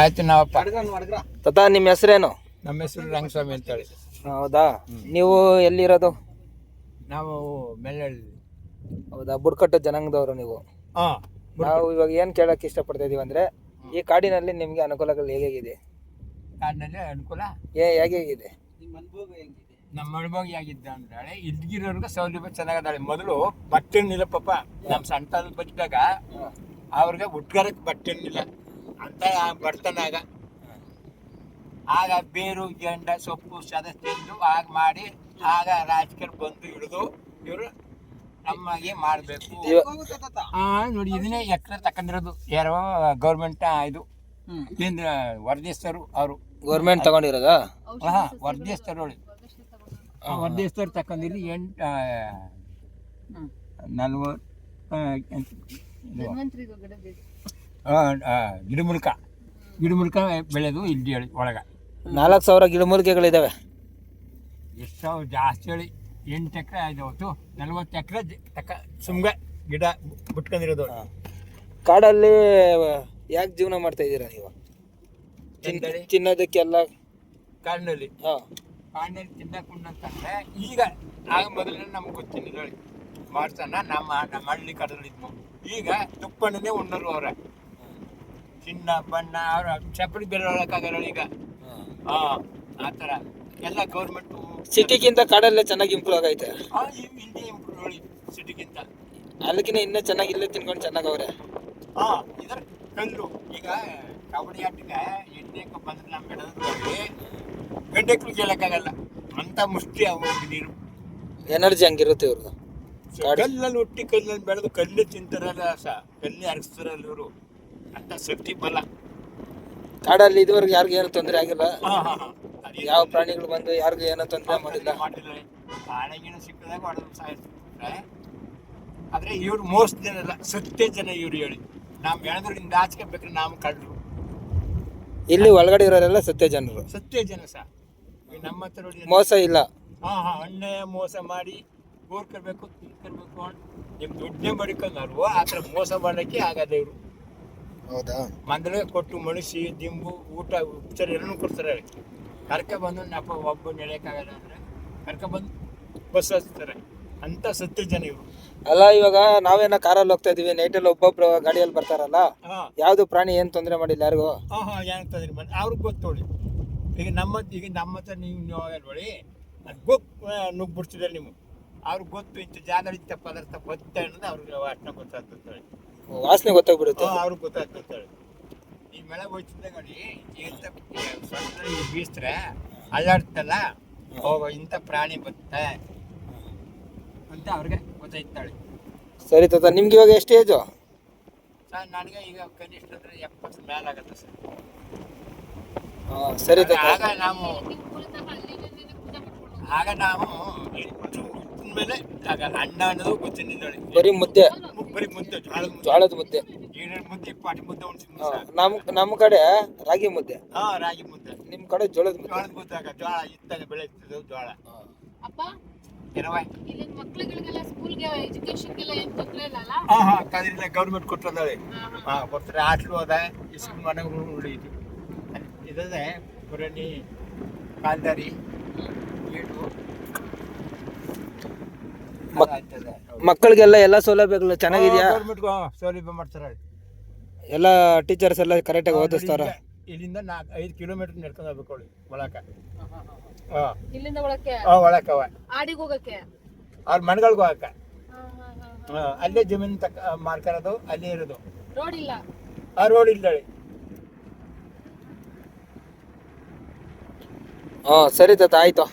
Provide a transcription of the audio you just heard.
ಆಯ್ತು ನಾವಪ್ಪ. ತಾತ ನಿಮ್ಮ ಹೆಸರೇನು? ನಮ್ಮ ಹೆಸರು ರಂಗಸ್ವಾಮಿ ಅಂತೇಳಿ. ಹೌದಾ, ನೀವು ಎಲ್ಲಿರೋದು? ನಾವು ಮೆಲ್ಲಳ್ಳಿ. ಹೌದಾ, ಬುಡಕಟ್ಟು ಜನಾಂಗದವರು ನೀವು? ನಾವು ಇವಾಗ ಏನು ಕೇಳಕ್ಕೆ ಇಷ್ಟಪಡ್ತಾ ಇದೀವಿ ಅಂದರೆ, ಈ ಕಾಡಿನಲ್ಲಿ ನಿಮಗೆ ಅನುಕೂಲಗಳು ಹೇಗಿದೆ? ಕಾಡಿನಲ್ಲಿ ಅನುಕೂಲ ಹೇಗಿದೆ? ನಮ್ಮ ಅನುಭವ ಹೇಗಿದ್ದ ಅಂದ್ರೆ, ಇದ್ಗಿರೋರ್ಗೆ ಸೌಲಭ್ಯ ಚೆನ್ನಾಗದಾಳೆ. ಮೊದಲು ಬಟ್ಟೆ ಇಲ್ಲ ಪಾಪ, ನಮ್ಮ ಸಣ್ಣ ಬಚ್ಚಿದಾಗ ಅವ್ರಿಗೆ ಉಟ್ಗಾರಕ್ಕೆ ಬಟ್ಟೆ ಇಲ್ಲ ಅಂತ ಬರ್ತನಾಗ. ಆಗ ಬೇರು ಗೆಂಡ ಸೊಪ್ಪು ಸದ ತಿಂದು ಆಗ ಮಾಡಿ, ಆಗ ರಾಜಕೀಯ ಬಂದು ಹಿಡಿದು ಇವರು ನಮಗೆ ಮಾಡಬೇಕು. ನೋಡಿ, ಇದನ್ನೇ ಎಕರೆ ತಕೊಂಡಿರೋದು ಯಾರೋ ಗೌರ್ಮೆಂಟ್ ಇದು ವರ್ದೇಸ್ತರು. ಅವರು ಗೌರ್ಮೆಂಟ್ ತಗೊಂಡಿರೋದಾ? ವರ್ದೇಸ್ತರು ನೋಡಿ, ವರ್ದೇಸ್ತರು ತಕೊಂಡಿರಿ 40 ಗಿಡಮೂಲಿಕ ಬೆಳೆದು ಇಲ್ಲಿ ಹೇಳಿ ಒಳಗ 4,000 ಗಿಡಮೂಲಿಕೆಗಳಿದಾವೆ. ಎಷ್ಟು ಜಾಸ್ತಿ ಹೇಳಿ 8 ಎಕರೆ ಆಯ್ತು, 40 ಎಕರೆ ಸುಮ್ಗೆ ಗಿಡ ಬಿಟ್ಕೊಂಡಿರೋದು. ಕಾಡಲ್ಲಿ ಯಾಕೆ ಜೀವನ ಮಾಡ್ತಾ ಇದ್ದೀರಾ ನೀವು? ತಿನ್ನೋದಕ್ಕೆಲ್ಲ ಕಾಡಿನಲ್ಲಿ ತಿನ್ನಕೊಂಡಂತಂದ್ರೆ ಈಗ ಆಗ ಮೊದಲೇ ನಮ್ಗೆ ಗೊತ್ತಿಲ್ಲ ಹೇಳಿ ಮಾಡ್ತಾನ. ನಮ್ಮ ಹಳ್ಳಿ ಕಡಲಿದ್ವು. ಈಗ ತುಪ್ಪಣ್ಣನೇ ಉಣ್ಣರು ಅವ್ರ ಚಿನ್ನ ಬಣ್ಣ ಅವ್ರ ಚಪ್ಪಡಿ ಬೆಲೆ ಒಳಕ್ಕಾಗಲ್ಲ ಈಗ. ಆ ಥರ ಎಲ್ಲ ಗೌರ್ಮೆಂಟು. ಸಿಟಿಗಿಂತ ಕಾಡಲ್ಲೇ ಚೆನ್ನಾಗಿ ಇಂಪ್ರೂವ್ ಆಗೈತೆ. ಇಲ್ಲಿ ಇಂಪ್ರೂವ್ ನೋಡಿ ಸಿಟಿಗಿಂತ. ಅಲ್ಲಿಗಿನ ಇನ್ನೂ ಚೆನ್ನಾಗಿ ಇಲ್ಲೇ ತಿನ್ಕೊಂಡು ಚೆನ್ನಾಗವ್ರೆ. ಇದರ ಕಲ್ಲು ಈಗ ಕಬಡ್ಡಿ ಆಟಕ್ಕೆ ಎಣ್ಣೆಕ್ಕೆ ಬಂದ್ರೆ ನಮ್ಮ ಬೆಳೆದ್ರಲ್ಲಿ ಗಂಟೆಕ್ಳು ಕೇಳಕ್ಕಾಗಲ್ಲ ಅಂತ ಮುಷ್ಟಿ ಅವ್ರಿಗೆ ನೀರು. ಎನರ್ಜಿ ಹಂಗಿರುತ್ತೆ ಇವ್ರದ್ದು. ಕಲ್ಲಲ್ಲಿ ಹುಟ್ಟಿ ಕಲ್ಲಲ್ಲಿ ಬೆಳೆದು ಕಲ್ಲೇ ತಿಂತಾರಲ್ಲ, ಕಲ್ಲೇ ಅರಗಿಸ್ತಾರಲ್ಲ ಇವರು. ಅಂತ ಶಕ್ತಿ ಬಲ. ಕಾಡಲ್ಲಿ ಇದುವರೆಗೆ ಯಾರಿಗೂ ಏನು ತೊಂದರೆ ಆಗಿಲ್ಲ. ಯಾವ ಪ್ರಾಣಿಗಳು ಬಂದು ಯಾರಿಗೂ ಏನೋ ತೊಂದರೆ ಮಾಡಿಲ್ಲ. ಕಾಡಗಿನ ಸಿಕ್ಕದಾಗ ಹೊಡೆದು ಸಾಯಿಸ್ತಾರೆ. ಆದರೆ ಇವ್ರು ಮೋಸ ಜನ ಅಲ್ಲ, ಸತ್ಯ ಜನ ಇವ್ರು ಹೇಳಿ. ನಾವು ಹೇಳಿದ್ರಿಂದ ಆಚೆ ಬೇಕಾದ್ರೆ ನಾವು ಕಳ್ಳರು. ಇಲ್ಲಿ ಒಳಗಡೆ ಇರೋರೆಲ್ಲ ಸತ್ಯ ಜನರು. ಸತ್ಯ ಜನ ನಮ್ಮ ಹತ್ರ ಮೋಸ ಇಲ್ಲ. ಅಣ್ಣೆ ಮೋಸ ಮಾಡಿ ಗೋರ್ಕರ್ಬೇಕು ತಿನ್ಕರ್ಬೇಕು ನಿಮ್ ದುಡ್ಡೇ ಮಡಿಕೊಂಡರು. ಆ ಥರ ಮೋಸ ಮಾಡೋಕ್ಕೆ ಆಗದ ಇವರು. ಹೌದಾ? ಮಂದಳೆ ಕೊಟ್ಟು ಮಣಿಸಿ ದಿಂಬು ಊಟ ಉಪಚಾರ ಎಲ್ಲನೂ ಕೊಡ್ತಾರೆ. ಕರ್ಕೊಬಂದು ಒಬ್ಬ ನಡೆಯೋಕ್ಕಾಗಲ್ಲ ಅಂದರೆ ಕರ್ಕೊಬಂದು ಬಸ್ ಹಚ್ತಾರೆ. ಅಂತ ಸತ್ಯ ಜನ ಇವರು. ಅಲ್ಲ, ಇವಾಗ ನಾವೇನ ಕಾರಲ್ಲಿ ಹೋಗ್ತಾ ಇದೀವಿ, ನೈಟಲ್ಲಿ ಒಬ್ಬೊಬ್ರು ಗಾಡಿಯಲ್ಲಿ ಬರ್ತಾರಲ್ಲ, ಯಾವ್ದು ಪ್ರಾಣಿ ಏನ್ ತೊಂದರೆ ಮಾಡಿಲ್ಲ ಯಾರಿಗೂ? ಏನು ತೊಂದರೆ ಮಾಡಿ ಅವ್ರಿಗೆ ಗೊತ್ತೋಳಿ. ಈಗ ನಮ್ಮ ಹತ್ರ ನೀವು ನೋಡಿ ಅದು ನುಗ್ಬಿಡ್ತಿದ್ದಾರೆ ನೀವು. ಅವ್ರಿಗೆ ಗೊತ್ತು ಇಂಥ ಜಾಗದಲ್ಲಿ ಇಂಥ ಪದಾರ್ಥ ಬತ್ತೆ ಅನ್ನೋದು ಅವ್ರಿಗೆ ಅಷ್ಟನ್ನ ಗೊತ್ತಾಗ್ತದೆ. ವಾಸನೆ ಗೊತ್ತಾಗ್ಬಿಡುತ್ತೆ. ಅವ್ರಿಗೆ ಗೊತ್ತಾಗ್ತದೆ. ಈ ಮಳೆ ಹೋಯ್ತಿದ್ದ ನೋಡಿ, ಇಂಥ ಸೊಂಟ ಬೀಸ್ರೆ ಅಲ್ಲಾಡ್ತಲ್ಲ, ಇಂಥ ಪ್ರಾಣಿ ಬರುತ್ತೆ ಅಂತ ಅವ್ರಿಗೆ ಗೊತ್ತಾಯ್ತಾಳೆ. ಸರಿ ತಾತ, ನಿಮ್ಗೆ ಇವಾಗ ಎಷ್ಟು ಏಜು? ಸರ್ ನನಗೆ ಈಗ ಕನಿಷ್ಠ ಅಂದರೆ 70 ಮೇಲೆ ಆಗುತ್ತೆ ಸರ್. ಸರಿ ತಾತ. ಆಗ ನಾವು ಮೇಲೆ ಆಗ ಅಣ್ಣ ಅನ್ನೋದು ಗೊತ್ತಿಲ್ಲ. ಬರೀ ಮುದ್ದೆ, ಜೋಳದ ಮುದ್ದೆ, ಮುದ್ದೆ ಪಾಟಿ ಮುದ್ದೆ ಉಣ್ಸಿದ್ವಿ. ನಮ್ಮ ಕಡೆ ರಾಗಿ ಮುದ್ದೆ. ರಾಗಿ ಮುದ್ದೆ. ನಿಮ್ಮ ಕಡೆ ಜೋಳದ ಮುದ್ದೆ. ಮುದ್ದೆ ಆಗ ಜೋಳ ಇತ್ತಾಗ ಬೆಳೆಯುತ್ತಿದ್ದು ಜೋಳ. ಗೌರ್ಮೆಂಟ್ ಕೊಟ್ಟಿದ್ದಾರೆ. ಕೊಡ್ತಾರೆ. ಹಾಸ್ಟ್ಲು ಅದ, ಸ್ಕೂಲ್ ಮನೆಗಳು ಉಳಿಯಿತು. ಇದೇ ಪುರಾಣಿ ಕಾಲ್ದಾರಿ ಗೇಟು. ಮಕ್ಕಳಿಗೆಲ್ಲ ಎಲ್ಲ ಸೌಲಭ್ಯಗಳು ಚೆನ್ನಾಗಿದೆಯಾ? ಗೌರ್ಮೆಂಟ್ ಸೌಲಭ್ಯ ಮಾಡ್ತಾರೆ. ಎಲ್ಲ ಟೀಚರ್ಸ್ ಎಲ್ಲ ಕರೆಕ್ಟಾಗಿ ಓದಿಸ್ತಾರ? ಇಲ್ಲಿಂದ 5 ಕಿಲೋಮೀಟರ್ ನಡ್ಕೊಂಡು ಹೋಗ್ಬೇಕು ಅವಳು ಒಳಕ. ಇಲ್ಲಿಂದ ಒಳಕ್ಕೆ ಆಡಿಗೆ ಹೋಗಕ್ಕೆ, ಅವ್ರ ಮನೆಗಳಿಗೆ ಹೋಗಕ್ಕೆ. ಅಲ್ಲೇ ಜಮೀನು ಮಾರ್ಕರೋದು, ಅಲ್ಲೇ ಇರೋದು. ರೋಡ್ ಇಲ್ಲ. ರೋಡ್ ಇಲ್ಲ. ಸರಿ ತಾತ, ಆಯ್ತು.